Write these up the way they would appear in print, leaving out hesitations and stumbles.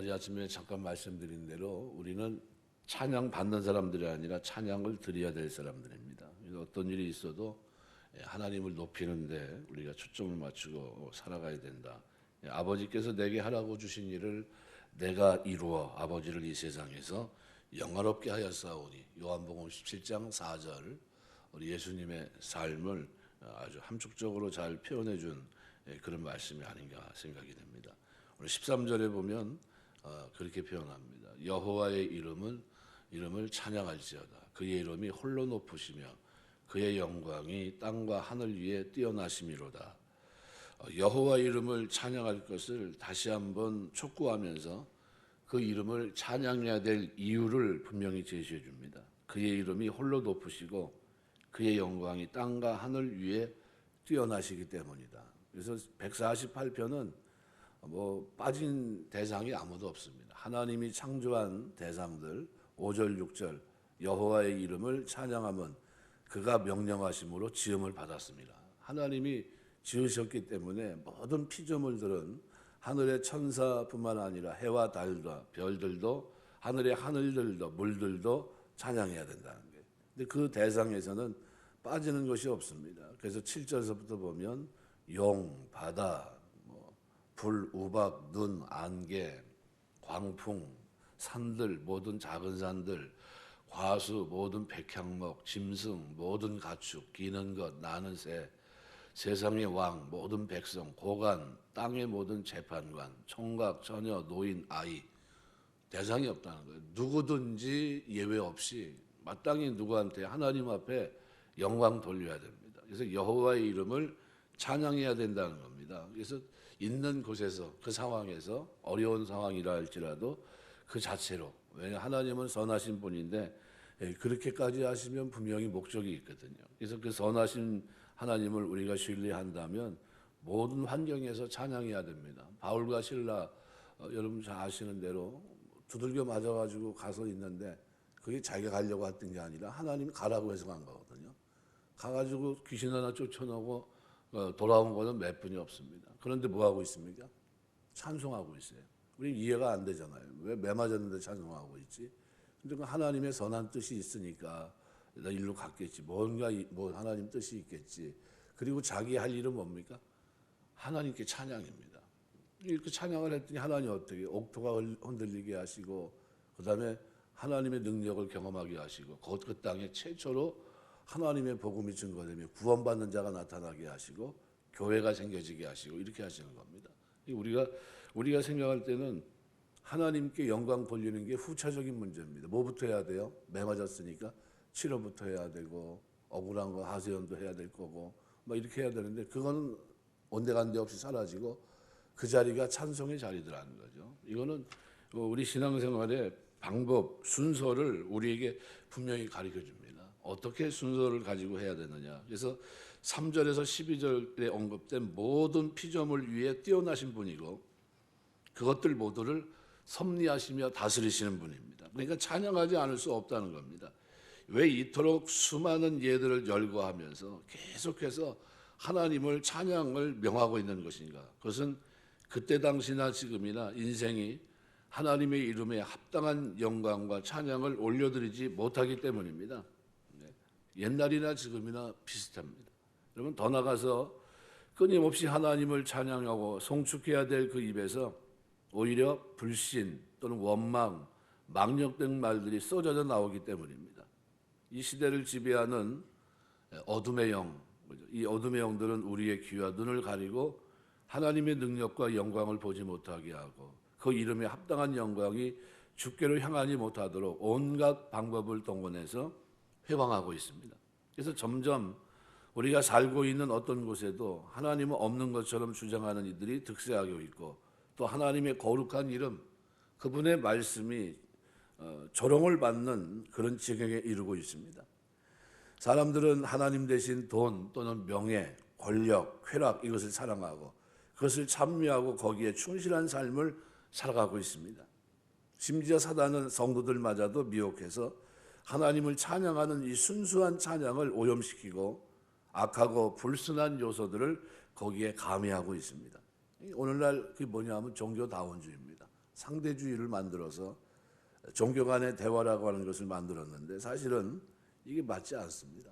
어제 아침에 잠깐 말씀드린 대로 우리는 찬양 받는 사람들이 아니라 찬양을 드려야 될 사람들입니다. 어떤 일이 있어도 하나님을 높이는데 우리가 초점을 맞추고 살아가야 된다. 아버지께서 내게 하라고 주신 일을 내가 이루어 아버지를 이 세상에서 영화롭게 하였사오니, 요한복음 17장 4절, 우리 예수님의 삶을 아주 함축적으로 잘 표현해 준 그런 말씀이 아닌가 생각이 됩니다. 오늘 13절에 보면 그렇게 표현합니다. 여호와의 이름을 찬양할지어다. 그의 이름이 홀로 높으시며 그의 영광이 땅과 하늘 위에 뛰어나심이로다. 여호와 이름을 찬양할 것을 다시 한번 촉구하면서 그 이름을 찬양해야 될 이유를 분명히 제시해 줍니다. 그의 이름이 홀로 높으시고 그의 영광이 땅과 하늘 위에 뛰어나시기 때문이다. 그래서 148편은 빠진 대상이 아무도 없습니다. 하나님이 창조한 대상들 5절 6절 여호와의 이름을 찬양하면 그가 명령하심으로 지음을 받았습니다. 하나님이 지으셨기 때문에 모든 피조물들은 하늘의 천사뿐만 아니라 해와 달과 별들도 하늘의 하늘들도 물들도 찬양해야 된다는 거예요. 근데 그 대상에서는 빠지는 것이 없습니다. 그래서 7절서부터 보면 용, 바다, 불, 우박, 눈, 안개, 광풍, 산들, 모든 작은 산들, 과수, 모든 백향목, 짐승, 모든 가축, 기는 것, 나는 새, 세상의 왕, 모든 백성, 고관, 땅의 모든 재판관, 총각, 처녀, 노인, 아이, 대상이 없다는 거예요. 누구든지 예외 없이 마땅히 누구한테 하나님 앞에 영광 돌려야 됩니다. 그래서 여호와의 이름을 찬양해야 된다는 겁니다. 그래서 있는 곳에서 그 상황에서 어려운 상황이라 할지라도 그 자체로, 왜냐 하나님은 선하신 분인데 그렇게까지 하시면 분명히 목적이 있거든요. 그래서 그 선하신 하나님을 우리가 신뢰한다면 모든 환경에서 찬양해야 됩니다. 바울과 실라, 여러분 잘 아시는 대로 두들겨 맞아가지고 가서 있는데 그게 자기가 가려고 했던 게 아니라 하나님이 가라고 해서 간 거거든요. 가가지고 귀신 하나 쫓아내고 돌아온 거는 몇 분이 없습니다. 그런데 뭐 하고 있습니까? 찬송하고 있어요. 우리 이해가 안 되잖아요. 왜 매 맞았는데 찬송하고 있지? 근데 그 하나님의 선한 뜻이 있으니까 나 일로 갔겠지. 뭔가 하나님 뜻이 있겠지. 그리고 자기 할 일은 뭡니까? 하나님께 찬양입니다. 이렇게 찬양을 했더니 하나님 어떻게 옥토가 흔들리게 하시고, 그 다음에 하나님의 능력을 경험하게 하시고, 그 땅에 최초로 하나님의 복음이 증거되며 구원받는 자가 나타나게 하시고 교회가 생겨지게 하시고 이렇게 하시는 겁니다. 우리가 생각할 때는 하나님께 영광 돌리는 게 후차적인 문제입니다. 뭐부터 해야 돼요? 매 맞았으니까 치료부터 해야 되고 억울한 거 하소연도 해야 될 거고 이렇게 해야 되는데 그거는 온데간데 없이 사라지고 그 자리가 찬송의 자리더라는 거죠. 이거는 우리 신앙생활의 방법, 순서를 우리에게 분명히 가르쳐 줍니다. 어떻게 순서를 가지고 해야 되느냐. 그래서 3절에서 12절에 언급된 모든 피조물 위에 뛰어나신 분이고 그것들 모두를 섭리하시며 다스리시는 분입니다. 그러니까 찬양하지 않을 수 없다는 겁니다. 왜 이토록 수많은 예들을 열거하면서 계속해서 하나님을 찬양을 명하고 있는 것인가? 그것은 그때 당시나 지금이나 인생이 하나님의 이름에 합당한 영광과 찬양을 올려드리지 못하기 때문입니다. 옛날이나 지금이나 비슷합니다. 여러분 더 나가서 끊임없이 하나님을 찬양하고 송축해야 될 그 입에서 오히려 불신 또는 원망, 망력 등 말들이 쏟아져 나오기 때문입니다. 이 시대를 지배하는 어둠의 영, 이 어둠의 영들은 우리의 귀와 눈을 가리고 하나님의 능력과 영광을 보지 못하게 하고 그 이름에 합당한 영광이 주께로 향하지 못하도록 온갖 방법을 동원해서 회방하고 있습니다. 그래서 점점 우리가 살고 있는 어떤 곳에도 하나님은 없는 것처럼 주장하는 이들이 득세하고 있고 또 하나님의 거룩한 이름, 그분의 말씀이 조롱을 받는 그런 지경에 이르고 있습니다. 사람들은 하나님 대신 돈 또는 명예, 권력, 쾌락 이것을 사랑하고 그것을 찬미하고 거기에 충실한 삶을 살아가고 있습니다. 심지어 사단은 성도들마저도 미혹해서 하나님을 찬양하는 이 순수한 찬양을 오염시키고 악하고 불순한 요소들을 거기에 가미하고 있습니다. 오늘날 그게 뭐냐 하면 종교다원주의입니다. 상대주의를 만들어서 종교 간의 대화라고 하는 것을 만들었는데 사실은 이게 맞지 않습니다.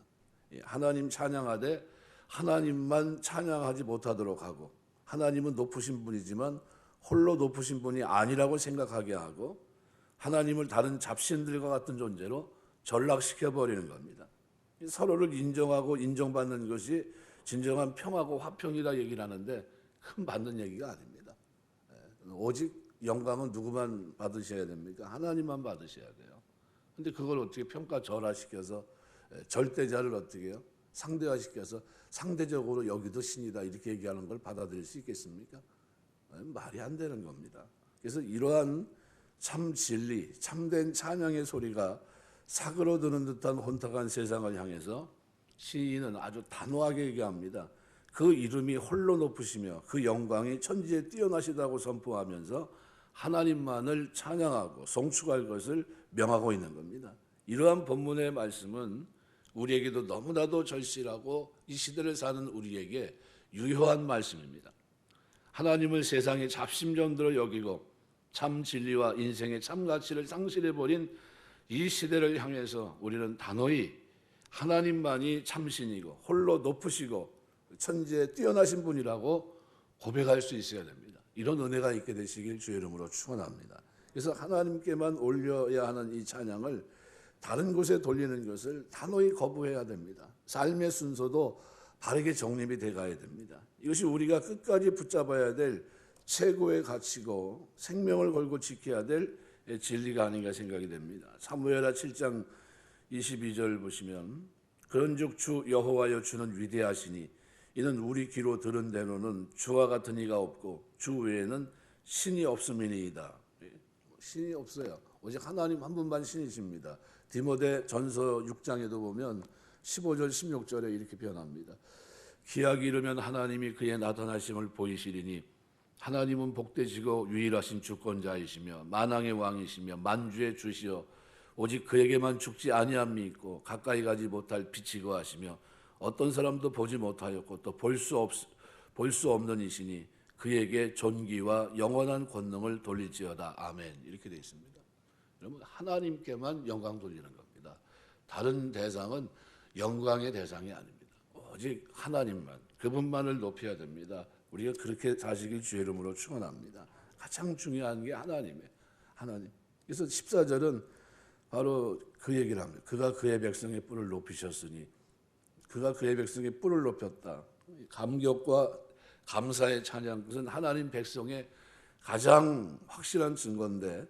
하나님 찬양하되 하나님만 찬양하지 못하도록 하고, 하나님은 높으신 분이지만 홀로 높으신 분이 아니라고 생각하게 하고, 하나님을 다른 잡신들과 같은 존재로 전락시켜버리는 겁니다. 서로를 인정하고 인정받는 것이 진정한 평화고 화평이라 얘기를 하는데 큰 받는 얘기가 아닙니다. 오직 영광은 누구만 받으셔야 됩니까? 하나님만 받으셔야 돼요. 근데 그걸 어떻게 평가절하시켜서 절대자를 어떻게 해요? 상대화시켜서 상대적으로 여기도 신이다 이렇게 얘기하는 걸 받아들일 수 있겠습니까? 말이 안 되는 겁니다. 그래서 이러한 참 진리, 참된 찬양의 소리가 사그러드는 듯한 혼탁한 세상을 향해서 시인은 아주 단호하게 얘기합니다. 그 이름이 홀로 높으시며 그 영광이 천지에 뛰어나시다고 선포하면서 하나님만을 찬양하고 송축할 것을 명하고 있는 겁니다. 이러한 본문의 말씀은 우리에게도 너무나도 절실하고 이 시대를 사는 우리에게 유효한 말씀입니다. 하나님을 세상의 잡심전도로 여기고 참 진리와 인생의 참 가치를 상실해버린 이 시대를 향해서 우리는 단호히 하나님만이 참신이고 홀로 높으시고 천지에 뛰어나신 분이라고 고백할 수 있어야 됩니다. 이런 은혜가 있게 되시길 주의 이름으로 축원합니다. 그래서 하나님께만 올려야 하는 이 찬양을 다른 곳에 돌리는 것을 단호히 거부해야 됩니다. 삶의 순서도 바르게 정립이 돼가야 됩니다. 이것이 우리가 끝까지 붙잡아야 될 최고의 가치고 생명을 걸고 지켜야 될 진리가 아닌가 생각이 됩니다. 사무엘하 7장 22절 보시면 그런즉 주 여호와여 주는 위대하시니 이는 우리 귀로 들은 대로는 주와 같은 이가 없고 주 외에는 신이 없음이니이다. 신이 없어요. 오직 하나님 한 분만 신이십니다. 디모데 전서 6장에도 보면 15절 16절에 이렇게 표현합니다. 기약이 이르면 하나님이 그의 나타나심을 보이시리니 하나님은 복되시고 유일하신 주권자이시며 만왕의 왕이시며 만주의 주시여 오직 그에게만 죽지 아니함이 있고 가까이 가지 못할 빛이 거하시며 어떤 사람도 보지 못하였고 또 볼 수 없는 이시니 그에게 존귀와 영원한 권능을 돌릴지어다. 아멘. 이렇게 되어 있습니다. 여러분 하나님께만 영광 돌리는 겁니다. 다른 대상은 영광의 대상이 아닙니다. 오직 하나님만, 그분만을 높여야 됩니다. 우리가 그렇게 사시길 주의 이름으로 축원합니다. 가장 중요한 게 하나님. 그래서 14절은 바로 그 얘기를 합니다. 그가 그의 백성의 뿔을 높이셨으니, 그가 그의 백성의 뿔을 높였다. 감격과 감사의 찬양, 그것은 하나님 백성의 가장 확실한 증거인데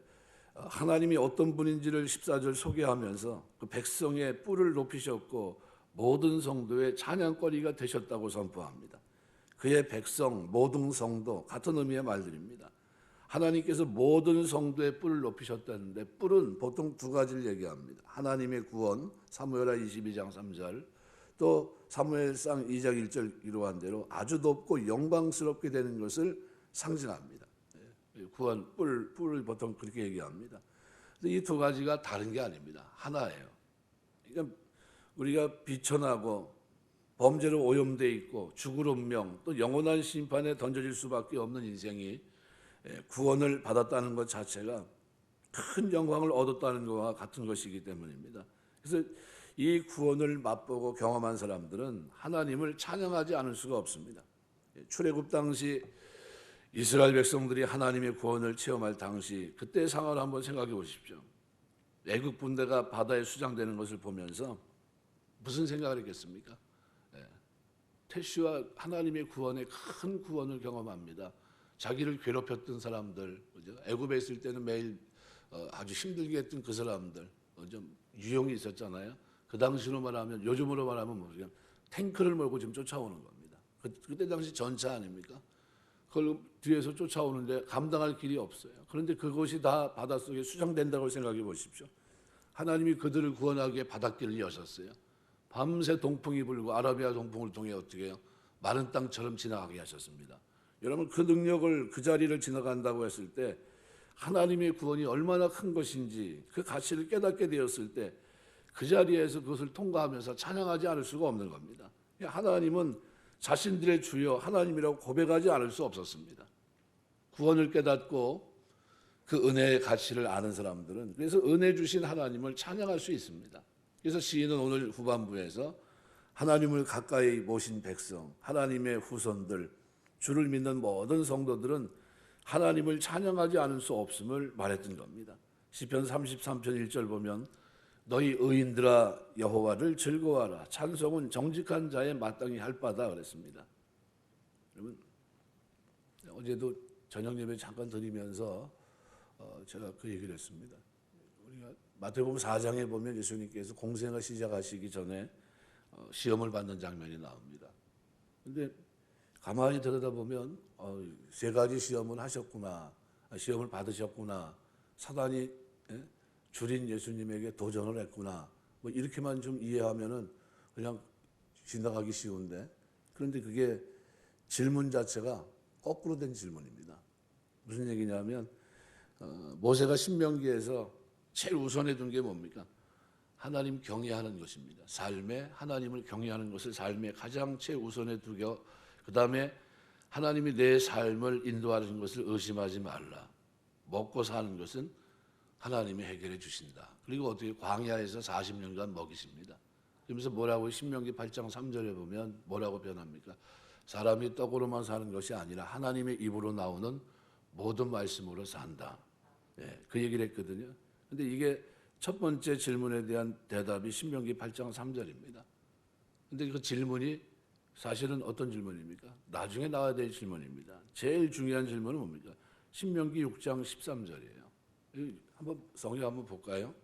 하나님이 어떤 분인지를 14절 소개하면서 그 백성의 뿔을 높이셨고 모든 성도의 찬양거리가 되셨다고 선포합니다. 그의 백성, 모든 성도 같은 의미의 말들입니다. 하나님께서 모든 성도의 뿔을 높이셨다는데 뿔은 보통 두 가지를 얘기합니다. 하나님의 구원, 사무엘하 22장 3절, 또 사무엘상 2장 1절 기록한 대로 아주 높고 영광스럽게 되는 것을 상징합니다. 구원, 뿔을 보통 그렇게 얘기합니다. 이 두 가지가 다른 게 아닙니다. 하나예요. 그러니까 우리가 비천하고 범죄로 오염되어 있고 죽을 운명 또 영원한 심판에 던져질 수밖에 없는 인생이 구원을 받았다는 것 자체가 큰 영광을 얻었다는 것과 같은 것이기 때문입니다. 그래서 이 구원을 맛보고 경험한 사람들은 하나님을 찬양하지 않을 수가 없습니다. 출애굽 당시 이스라엘 백성들이 하나님의 구원을 체험할 당시 그때의 상황을 한번 생각해 보십시오. 애국 군대가 바다에 수장되는 것을 보면서 무슨 생각을 했겠습니까? 태시와 하나님의 구원의 큰 구원을 경험합니다. 자기를 괴롭혔던 사람들, 그죠? 애굽에 있을 때는 매일 아주 힘들게 했던 그 사람들, 좀 유형이 있었잖아요. 그 당시로 말하면, 요즘으로 말하면 뭐냐, 탱크를 몰고 지금 쫓아오는 겁니다. 그때 당시 전차 아닙니까? 그걸 뒤에서 쫓아오는데 감당할 길이 없어요. 그런데 그것이 다 바닷속에 수장된다고 생각해 보십시오. 하나님이 그들을 구원하기 위해 바닷길을 여셨어요. 밤새 동풍이 불고 아라비아 동풍을 통해 어떻게 해요? 마른 땅처럼 지나가게 하셨습니다. 여러분 그 능력을 그 자리를 지나간다고 했을 때 하나님의 구원이 얼마나 큰 것인지 그 가치를 깨닫게 되었을 때 그 자리에서 그것을 통과하면서 찬양하지 않을 수가 없는 겁니다. 하나님은 자신들의 주여 하나님이라고 고백하지 않을 수 없었습니다. 구원을 깨닫고 그 은혜의 가치를 아는 사람들은 그래서 은혜 주신 하나님을 찬양할 수 있습니다. 그래서 시인은 오늘 후반부에서 하나님을 가까이 모신 백성, 하나님의 후손들, 주를 믿는 모든 성도들은 하나님을 찬양하지 않을 수 없음을 말했던 겁니다. 시편 33편 1절 보면 너희 의인들아 여호와를 즐거워하라. 찬송은 정직한 자의 마땅히 할 바다 그랬습니다. 여러분 어제도 저녁 예배 잠깐 드리면서 제가 그 얘기를 했습니다. 우리가 마태복음 4장에 보면 예수님께서 공생을 시작하시기 전에 시험을 받는 장면이 나옵니다. 그런데 가만히 들여다보면 세 가지 시험을 하셨구나, 시험을 받으셨구나, 사단이 주린 예수님에게 도전을 했구나, 뭐 이렇게만 좀 이해하면은 그냥 지나가기 쉬운데, 그런데 그게 질문 자체가 거꾸로 된 질문입니다. 무슨 얘기냐면 모세가 신명기에서 제일 우선에 둔 게 뭡니까? 하나님 경외하는 것입니다. 삶에 하나님을 경외하는 것을 삶에 가장 최우선에 두고 그 다음에 하나님이 내 삶을 인도하는 것을 의심하지 말라. 먹고 사는 것은 하나님이 해결해 주신다. 그리고 어떻게 광야에서 40년간 먹이십니다. 그러면서 뭐라고 신명기 8장 3절에 보면 뭐라고 변합니까? 사람이 떡으로만 사는 것이 아니라 하나님의 입으로 나오는 모든 말씀으로 산다. 그 얘기를 했거든요. 근데 이게 첫 번째 질문에 대한 대답이 신명기 8장 3절입니다. 근데 그 질문이 사실은 어떤 질문입니까? 나중에 나와야 될 질문입니다. 제일 중요한 질문은 뭡니까? 신명기 6장 13절이에요. 한번 성경 한번 볼까요?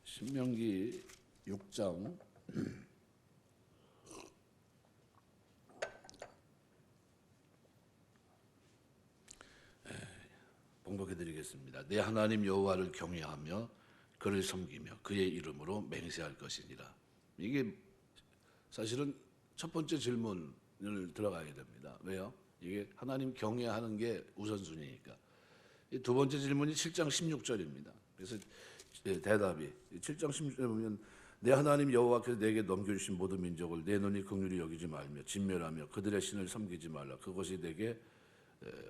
신명기 6장 봉독해 드리겠습니다. 내 하나님 여호와를 경외하며 그를 섬기며 그의 이름으로 맹세할 것이니라. 이게 사실은 첫 번째 질문을 들어가야 됩니다. 왜요? 이게 하나님 경외하는 게 우선순위니까. 두 번째 질문이 7장 16절입니다. 그래서 대답이 7장 16절에 보면 내 하나님 여호와께서 내게 넘겨주신 모든 민족을 내 눈이 긍휼히 여기지 말며 진멸하며 그들의 신을 섬기지 말라. 그것이 내게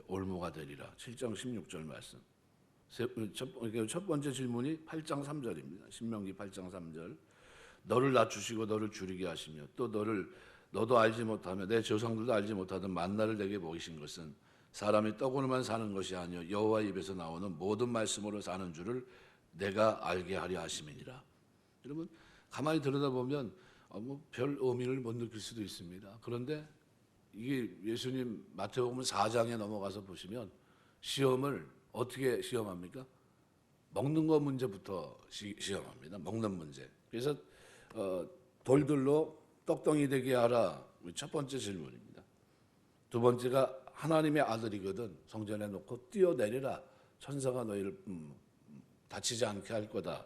올무가 되리라. 7장 16절 말씀. 첫 번째 질문이 8장 3절입니다. 신명기 8장 3절. 너를 낮추시고 너를 줄이게 하시며 또 너도 알지 못하며 내 조상들도 알지 못하던 만나를 내게 먹이신 것은 사람이 떡으로만 사는 것이 아니요 여호와 입에서 나오는 모든 말씀으로 사는 줄을 내가 알게 하려 하심이니라. 여러분 가만히 들여다보면 별 의미를 못 느낄 수도 있습니다. 그런데 이게 예수님 마태복음 4장에 넘어가서 보시면 시험을 어떻게 시험합니까? 먹는 거 문제부터 시험합니다. 먹는 문제. 그래서 돌들로 떡덩이 되게 하라. 첫 번째 질문입니다. 두 번째가 하나님의 아들이거든 성전에 놓고 뛰어내리라. 천사가 너희를 다치지 않게 할 거다.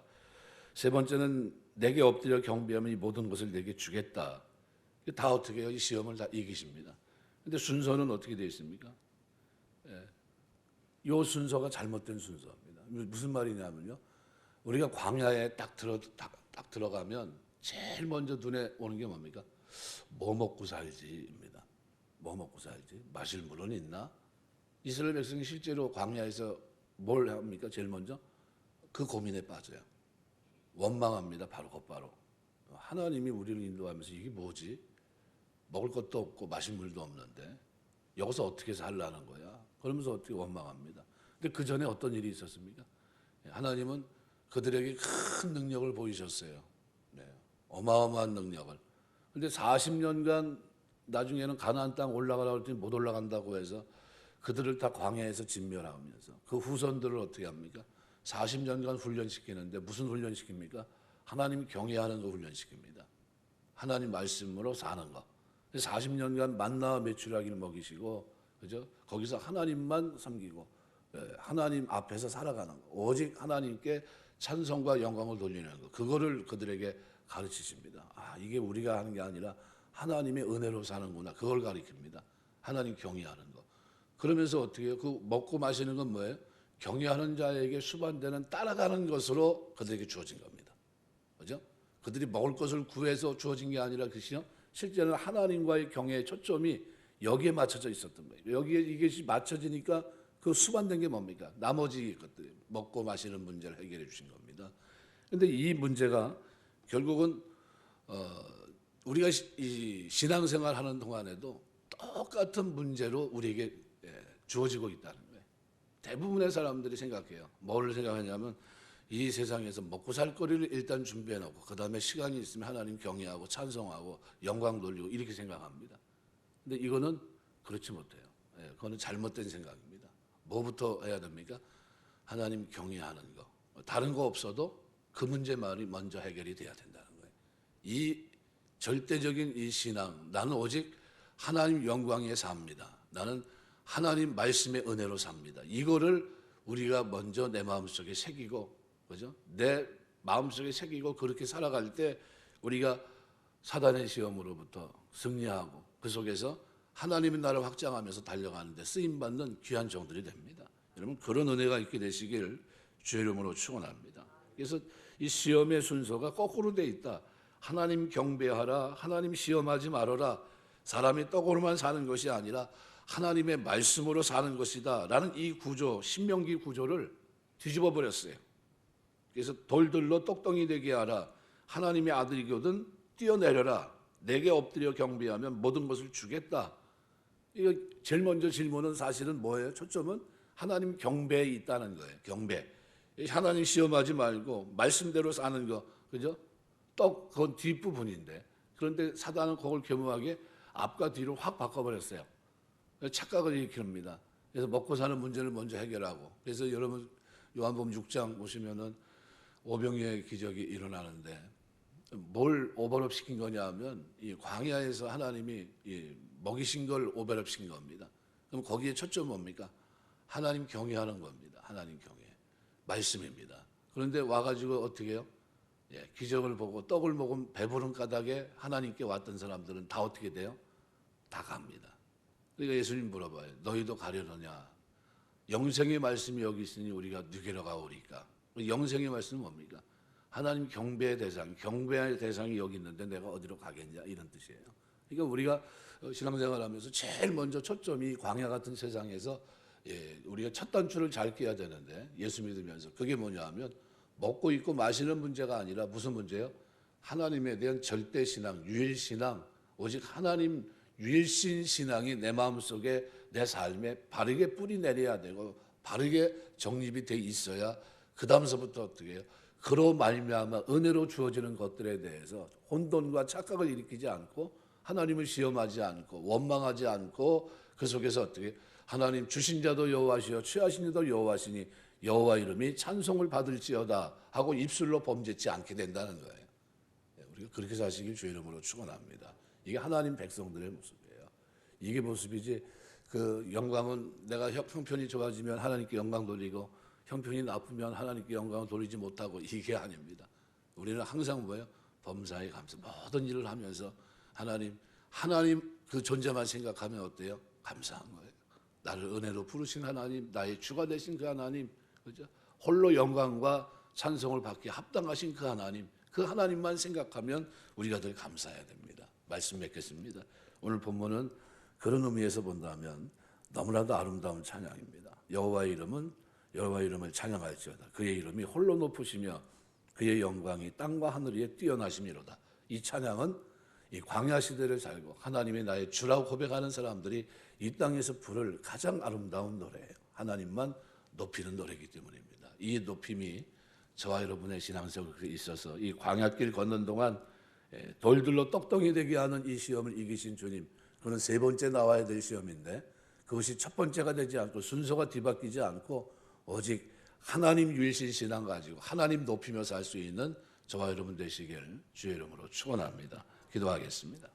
세 번째는 내게 엎드려 경배하면 이 모든 것을 내게 주겠다. 다 어떻게 해요? 이 시험을 다 이기십니다. 근데 순서는 어떻게 되어 있습니까? 이 순서가 잘못된 순서입니다. 무슨 말이냐면요. 우리가 광야에 딱 들어가면 제일 먼저 눈에 오는 게 뭡니까? 뭐 먹고 살지입니다. 뭐 먹고 살지? 마실 물은 있나? 이스라엘 백성이 실제로 광야에서 뭘 합니까? 제일 먼저? 그 고민에 빠져요. 원망합니다. 바로 곧바로. 하나님이 우리를 인도하면서 이게 뭐지? 먹을 것도 없고 마실 물도 없는데 여기서 어떻게 살라는 거야? 그러면서 어떻게 원망합니다. 근데 그 전에 어떤 일이 있었습니까? 하나님은 그들에게 큰 능력을 보이셨어요. 네, 어마어마한 능력을. 근데 40년간 나중에는 가나안 땅 올라가라고 했더니 못 올라간다고 해서 그들을 다 광야에서 진멸하면서 그 후손들을 어떻게 합니까? 40년간 훈련시키는데 무슨 훈련시킵니까? 하나님 경외하는 거 훈련시킵니다. 하나님 말씀으로 사는 거. 40년간 만나와 메추라기를 먹이시고, 그죠? 거기서 하나님만 섬기고, 하나님 앞에서 살아가는 거. 오직 하나님께 찬송과 영광을 돌리는 거. 그거를 그들에게 가르치십니다. 아, 이게 우리가 하는 게 아니라 하나님의 은혜로 사는구나. 그걸 가르칩니다. 하나님 경외하는 거. 그러면서 어떻게 해요? 그 먹고 마시는 건 뭐예요? 경외하는 자에게 수반되는 따라가는 것으로 그들에게 주어진 겁니다. 그죠? 그들이 먹을 것을 구해서 주어진 게 아니라 그것이요? 실제는 하나님과의 경외의 초점이 여기에 맞춰져 있었던 거예요. 여기에 이것이 맞춰지니까 그 수반된 게 뭡니까? 나머지 것들, 먹고 마시는 문제를 해결해 주신 겁니다. 그런데 이 문제가 결국은 우리가 이 신앙생활 하는 동안에도 똑같은 문제로 우리에게 주어지고 있다는 거예요. 대부분의 사람들이 생각해요. 뭘 생각하냐면 이 세상에서 먹고 살 거리를 일단 준비해 놓고 그 다음에 시간이 있으면 하나님 경외하고 찬송하고 영광 돌리고 이렇게 생각합니다. 근데 이거는 그렇지 못해요. 그거는 잘못된 생각입니다. 뭐부터 해야 됩니까? 하나님 경외하는 거. 다른 거 없어도 그 문제만이 먼저 해결이 돼야 된다는 거예요. 이 절대적인 이 신앙, 나는 오직 하나님 영광에 삽니다. 나는 하나님 말씀의 은혜로 삽니다. 이거를 우리가 먼저 내 마음속에 새기고, 그죠? 내 마음속에 새기고 그렇게 살아갈 때 우리가 사단의 시험으로부터 승리하고 그 속에서 하나님의 나라를 확장하면서 달려가는데 쓰임받는 귀한 종들이 됩니다. 여러분 그런 은혜가 있게 되시길 주의 이름으로 축원합니다. 그래서 이 시험의 순서가 거꾸로 돼 있다. 하나님 경배하라, 하나님 시험하지 말아라. 사람이 떡으로만 사는 것이 아니라 하나님의 말씀으로 사는 것이다 라는 이 구조, 신명기 구조를 뒤집어 버렸어요. 그래서 돌들로 똑덩이 되게 하라. 하나님의 아들이거든 뛰어내려라. 내게 엎드려 경배하면 모든 것을 주겠다. 이거 제일 먼저 질문은 사실은 뭐예요? 초점은 하나님 경배에 있다는 거예요. 경배. 하나님 시험하지 말고 말씀대로 사는 거, 그죠? 떡 그건 뒷부분인데 그런데 사단은 그걸 교묘하게 앞과 뒤로 확 바꿔버렸어요. 착각을 일으킵니다. 그래서 먹고 사는 문제를 먼저 해결하고 그래서 여러분 요한복음 6장 보시면은 오병이어의 기적이 일어나는데 뭘 오버랩 시킨 거냐 하면 이 광야에서 하나님이 먹이신 걸 오버랩 시킨 겁니다. 그럼 거기에 초점은 뭡니까? 하나님 경외하는 겁니다. 하나님 경외. 말씀입니다. 그런데 와가지고 어떻게 해요? 기적을 보고 떡을 먹은 배부른 까닭에 하나님께 왔던 사람들은 다 어떻게 돼요? 다 갑니다. 그러니까 예수님 물어봐요. 너희도 가려느냐? 영생의 말씀이 여기 있으니 우리가 누게로 가오리까? 영생의 말씀은 뭡니까? 하나님 경배의 대상, 경배의 대상이 여기 있는데 내가 어디로 가겠냐 이런 뜻이에요. 그러니까 우리가 신앙생활하면서 제일 먼저 초점이 광야 같은 세상에서 우리가 첫 단추를 잘 끼야 되는데 예수 믿으면서 그게 뭐냐 하면 먹고 입고 마시는 문제가 아니라 무슨 문제예요? 하나님에 대한 절대 신앙, 유일 신앙, 오직 하나님 유일신 신앙이 내 마음속에 내 삶에 바르게 뿌리 내려야 되고 바르게 정립이 돼 있어야 그 다음서부터 어떻게 해요? 그로 말미암아 은혜로 주어지는 것들에 대해서 혼돈과 착각을 일으키지 않고 하나님을 시험하지 않고 원망하지 않고 그 속에서 어떻게 하나님 주신 자도 여호와시요 취하신 자도 여호와시니 여호와 이름이 찬송을 받을지어다 하고 입술로 범죄치 않게 된다는 거예요. 우리가 그렇게 사시길 주의 이름으로 축원합니다. 이게 하나님 백성들의 모습이에요. 이게 모습이지 그 영광은 내가 형편이 좋아지면 하나님께 영광 돌리고 형편이 나쁘면 하나님께 영광을 돌리지 못하고 이게 아닙니다. 우리는 항상 뭐예요? 범사에 감사. 모든 일을 하면서 하나님 그 존재만 생각하면 어때요? 감사한 거예요. 나를 은혜로 부르신 하나님, 나의 주가 되신 그 하나님, 그죠? 홀로 영광과 찬송을 받기에 합당하신 그 하나님만 생각하면 우리가 늘 감사해야 됩니다. 말씀 맺겠습니다. 오늘 본문은 그런 의미에서 본다면 너무나도 아름다운 찬양입니다. 여호와의 이름을 찬양할지어다. 그의 이름이 홀로 높으시며 그의 영광이 땅과 하늘 위에 뛰어나심이로다. 이 찬양은 이 광야 시대를 살고 하나님이 나의 주라고 고백하는 사람들이 이 땅에서 부를 가장 아름다운 노래예요. 하나님만 높이는 노래이기 때문입니다. 이 높임이 저와 여러분의 신앙생활에 있어서 이 광야길 걷는 동안 돌들로 떡덩이 되게 하는 이 시험을 이기신 주님, 그는 세 번째 나와야 될 시험인데 그것이 첫 번째가 되지 않고 순서가 뒤바뀌지 않고 오직 하나님 유일신 신앙 가지고 하나님 높이며 살 수 있는 저와 여러분 되시길 주의 이름으로 축원합니다. 기도하겠습니다.